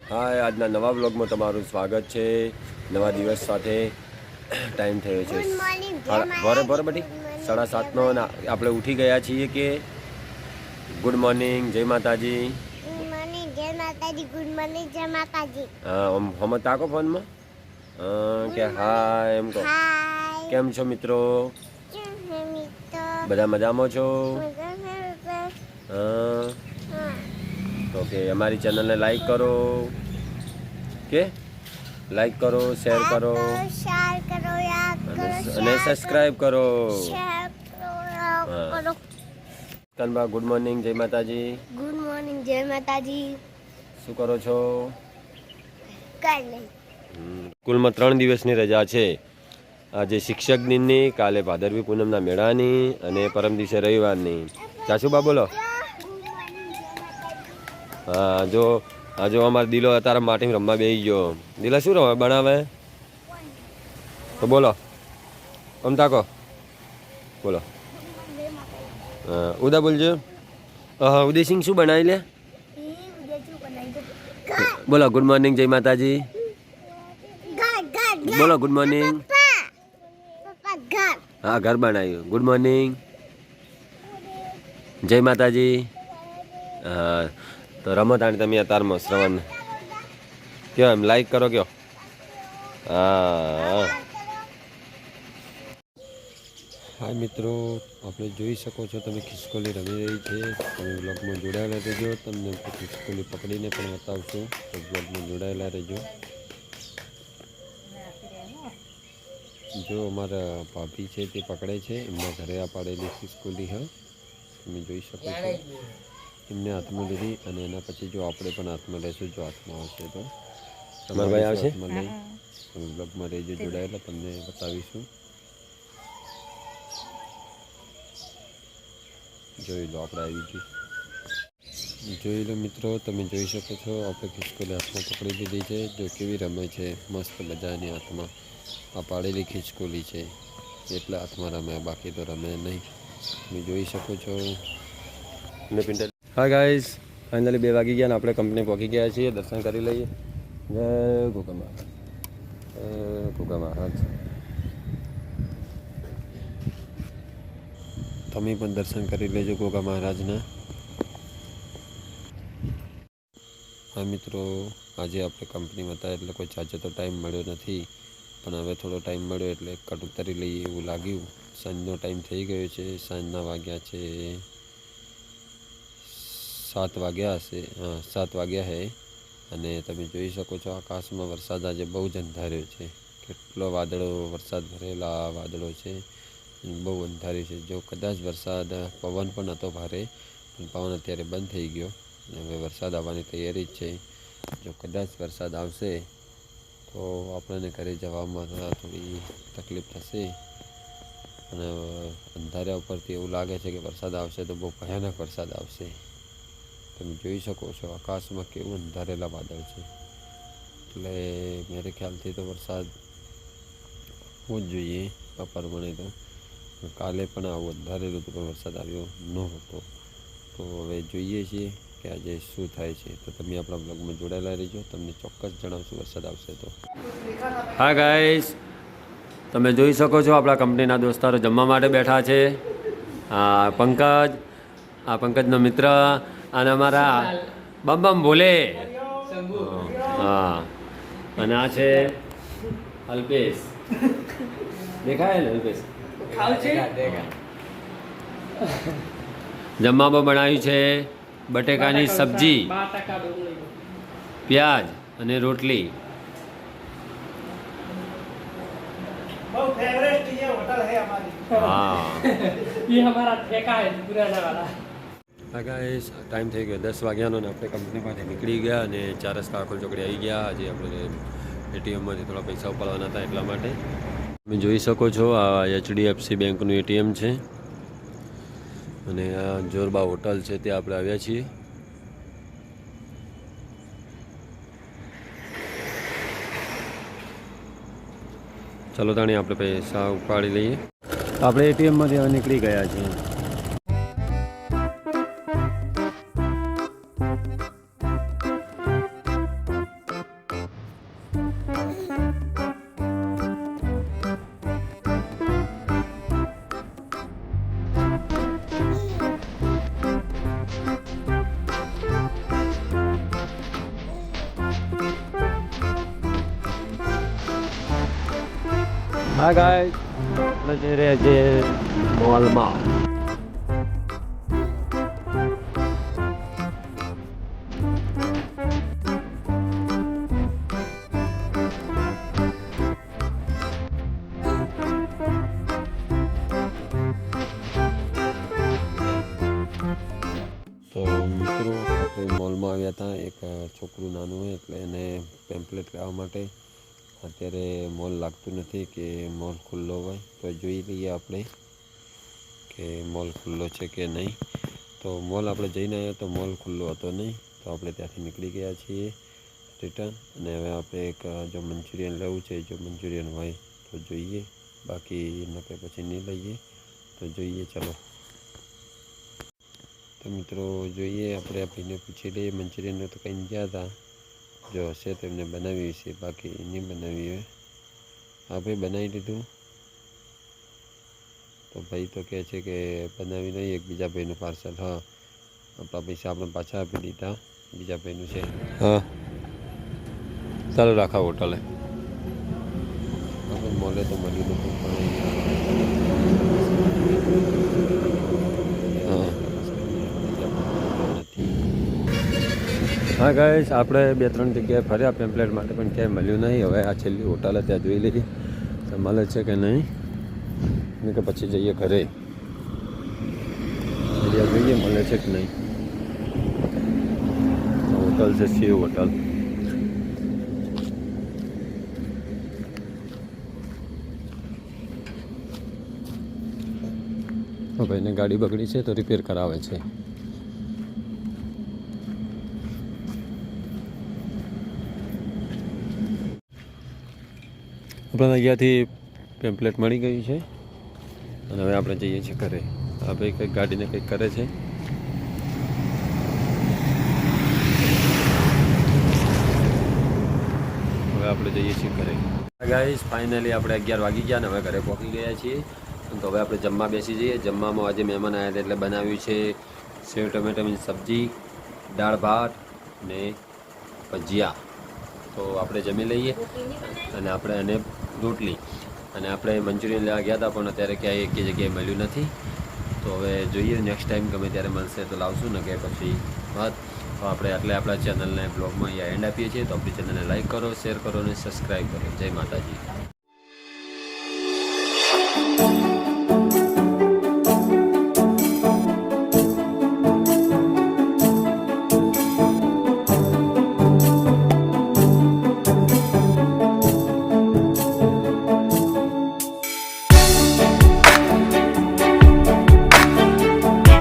હાય, આજના નવા બ્લોગમાં તમારું સ્વાગત છે. નવા દિવસ સાથે ટાઈમ થયો છે ભરે બધી 7:30નો અને આપણે ઉઠી ગયા છીએ કે ગુડ મોર્નિંગ, જય માતાજી. ગુડ મોર્નિંગ, જય માતાજી. ગુડ મોર્નિંગ, જય માતાજી. હા, હમ તાકો ફોનમાં કે હાય એમ કહો. કેમ છો મિત્રો? બધા મજામાં છો? હા, તો કે અમારી ચેનલને લાઈક કરો, કે લાઈક કરો, શેર કરો અને સબસ્ક્રાઇબ કરો. કનબા ગુડ મોર્નિંગ, જય માતાજી. ગુડ મોર્નિંગ, જય માતાજી. શું કરો છો? કાઈ નહીં. સ્કૂલમાં 3 દિવસની રજા છે. આજે શિક્ષક દિનની, કાલે ભાદરવી પૂનમના મેળાની અને પરમ દિવસે રવિવારની. ચાચુબા બોલો. હા, જો અમારો દિલો અત્યારે માટીમાં રમવા બેસી ગયો. દિલા શું રમે બનાવે તો બોલો, આમ તાકો બોલો. હા, ઉદા બોલજો. હા, ઉદયસિંહ શું બનાવી લે? બોલો ગુડ મોર્નિંગ, જય માતાજી. બોલો ગુડ મોર્નિંગ. હા, ઘર બનાવ્યું. ગુડ મોર્નિંગ, જય માતાજી. હા, તો રમત આણી તમે અત્યારમાં શ્રવણ કયો, એમ લાઈક કરો કયો. હા હા મિત્રો, આપણે જોઈ શકો છો તમે ખિસકોલી રમી રહી છે. તમે બ્લોગમાં જોડાયેલા રહેજો. તમને ખિસકોલી પકડીને પણ બતાવશો, તો બ્લોગમાં જોડાયેલા રહેજો. જો અમારા ભાભી છે તે પકડે છે, એમના ઘરે આ પાડેલી ખિસકોલી. હા, તમે જોઈ શકો છો. એમને હાથમાં લીધી અને એના પછી જો આપણે પણ હાથમાં લેશું, જો હાથમાં આવશે તો તમારા ભાઈ આવશે હાથમાં લઈ. તમે બ્લોગમાં રહેજો જોડાયેલા, તમને બતાવીશું. જોઈ લો, આપણે આવી ગઈ. જોઈ લો મિત્રો, તમે જોઈ શકો છો આપણે ખિસકોલી હાથમાં પકડી લીધી છે. જો કેવી રમે છે, મસ્ત મજાની. હાથમાં આ પાડેલી ખિસકોલી છે એટલે હાથમાં રમે, બાકી તો રમે નહીં. તમે જોઈ શકો છો. હા ગાઈઝ, ફાઇનલી 2 વાગી ગયા ને આપણે કંપની પહોંચી ગયા છીએ. દર્શન કરી લઈએ. જય ગોગા મહારાજ, ગોગા મહારાજ. તમે પણ દર્શન કરી લેજો ગોગા મહારાજના. હા મિત્રો, આજે આપણે કંપનીમાં હતા એટલે કોઈ ચાચો તો ટાઈમ મળ્યો નથી, પણ હવે થોડો ટાઈમ મળ્યો એટલે કટ ઉતારી લઈએ એવું લાગ્યું. સાંજનો ટાઈમ થઈ ગયો છે. સાંજના વાગ્યા છે 7 વાગ્યા હશે. હા, 7 વાગ્યા છે. અને તમે જોઈ શકો છો આકાશમાં વરસાદ આજે બહુ જ અંધાર્યો છે. કેટલો વાદળો, વરસાદ ભરેલા વાદળો છે. બહુ અંધાર્યું છે. જો કદાચ વરસાદ, પવન પણ હતો ભારે, પણ પવન અત્યારે બંધ થઈ ગયો. હવે વરસાદ આવવાની તૈયારી જ છે. જો કદાચ વરસાદ આવશે તો આપણને ઘરે જવામાં થોડી તકલીફ થશે. અને અંધાર્યા ઉપરથી એવું લાગે છે કે વરસાદ આવશે તો બહુ ભયાનક વરસાદ આવશે. તમે જોઈ શકો છો આકાશમાં કેવું અંધારેલા વાદળ છે. એટલે મારે ખ્યાલથી તો વરસાદ હોવો જ જોઈએ આ પ્રમાણે. તો કાલે પણ આવું અંધારેલું હતું પણ વરસાદ આવ્યો ન હતો. તો હવે જોઈએ છીએ કે આજે શું થાય છે. તો તમે આપણા બ્લોગમાં જોડાયેલા રહેજો, તમને ચોક્કસ જણાવશું વરસાદ આવશે તો. હા ગાઈસ, તમે જોઈ શકો છો આપણા કંપનીના દોસ્તારો જમવા માટે બેઠા છે. પંકજ, આ પંકજનો મિત્ર, અને અમારા બમ બમ ભોલે. હા, અને આ છે અલ્પેશ. દેખાય ને અલ્પેશ? જમવામાં બનાવ્યું છે બટેકાની સબ્જી, પ્યાજ અને રોટલી. હા ગાઈસ, ટાઈમ થઈ ગયો 10 વાગ્યાનો ને આપણે કંપનીમાંથી નીકળી ગયા અને 4 રસ્તા આખોલ ચોકડી આવી ગયા. આજે આપણે એટીએમમાંથી થોડા પૈસા ઉપાડવાના હતા એટલા માટે. તમે જોઈ શકો છો આ HDFC બેંકનું એટીએમ છે અને આ જોરબા હોટલ છે ત્યાં આપણે આવ્યા છીએ. ચાલો તાણી આપણે પૈસા ઉપાડી લઈએ. આપણે એટીએમમાંથી હવે નીકળી ગયા છીએ. હા ગાઈસ, આપણે જઈ રહ્યા છીએ મોલમાં. તો મિત્રો આપણે મોલમાં આવ્યા હતા. એક છોકરું નાનું હોય એટલે એને પેમ્પલેટ લેવા માટે. અત્યારે મોલ લાગતું નથી કે મોલ ખુલ્લો હોય, તો જોઈ લઈએ આપણે કે મોલ ખુલ્લો છે કે નહીં. તો મોલ આપણે જઈને આવ્યા તો મોલ ખુલ્લો હતો નહીં, તો આપણે ત્યાંથી નીકળી ગયા છીએ રિટર્ન. અને હવે આપણે એક જો મંચુરિયન લેવું છે, જો મંચુરિયન હોય તો જોઈએ, બાકી નકે પછી નહીં લઈએ. તો જોઈએ, ચલો. તો મિત્રો જોઈએ, આપણે આ ભાઈને પૂછી લઈએ. મંચુરિયનનું તો કંઈ ગયા હતા, જો હશે તો એમને બનાવી હશે, બાકી નહીં બનાવી હોય. હા ભાઈ, બનાવી દીધું. તો ભાઈ તો કહે છે કે બનાવી નહીં, એક બીજા ભાઈનું પાર્સલ. હા, આપણા પૈસા આપણે પાછા આપી દીધા, બીજા ભાઈનું છે. હા, ચાલો રાખા હોટલે. આપણે મોલે તો મળ્યું નતું, પણ હા ગાઈસ, આપણે 2-3 જગ્યાએ ફર્યા પેમ્પલેટ માટે, પણ ક્યાંય મળ્યું નહીં. હવે આ છેલ્લી હોટલે ત્યાં જોઈ લઈએ તો મળે છે કે નહીં, અને કે પછી જઈએ ઘરે. ત્યાં જોઈએ મળે છે કે નહીં. હોટલ છે શિવ હોટલ. ભાઈને ગાડી બગડી છે તો રિપેર કરાવે છે. આપણે અહીંયાથી પેમ્પલેટ મળી ગયું છે અને હવે આપણે જઈએ છીએ ઘરે. આ ભાઈ કંઈક ગાડીને કંઈક કરે છે. હવે આપણે જઈએ છીએ ઘરે. ગાઈસ, ફાઇનલી આપણે 11 વાગી ગયા અને હવે ઘરે પહોંચી ગયા છીએ. તો હવે આપણે જમવા બેસી જઈએ. જમવામાં આજે મહેમાન આવ્યા હતા એટલે બનાવ્યું છે સેવ ટમેટાની સબ્જી, દાળ ભાત ને ભજીયા. તો આપણે જમી લઈએ અને આપણે એને રોટલી. અને આપણે મંચુરિયન લેવા ગયા હતા, પણ અત્યારે ક્યાંય એક જગ્યાએ મળ્યું નથી. તો હવે જોઈએ, નેક્સ્ટ ટાઈમ ગમે ત્યારે મળશે તો લાવશું, ને કે પછી વાત. તો આપણે એટલે આપણા ચેનલને બ્લોગમાં અહીંયા એન્ડ આપીએ છીએ. તો આપણી ચેનલને લાઈક કરો, શેર કરો અને સબસ્ક્રાઈબ કરો. જય માતાજી.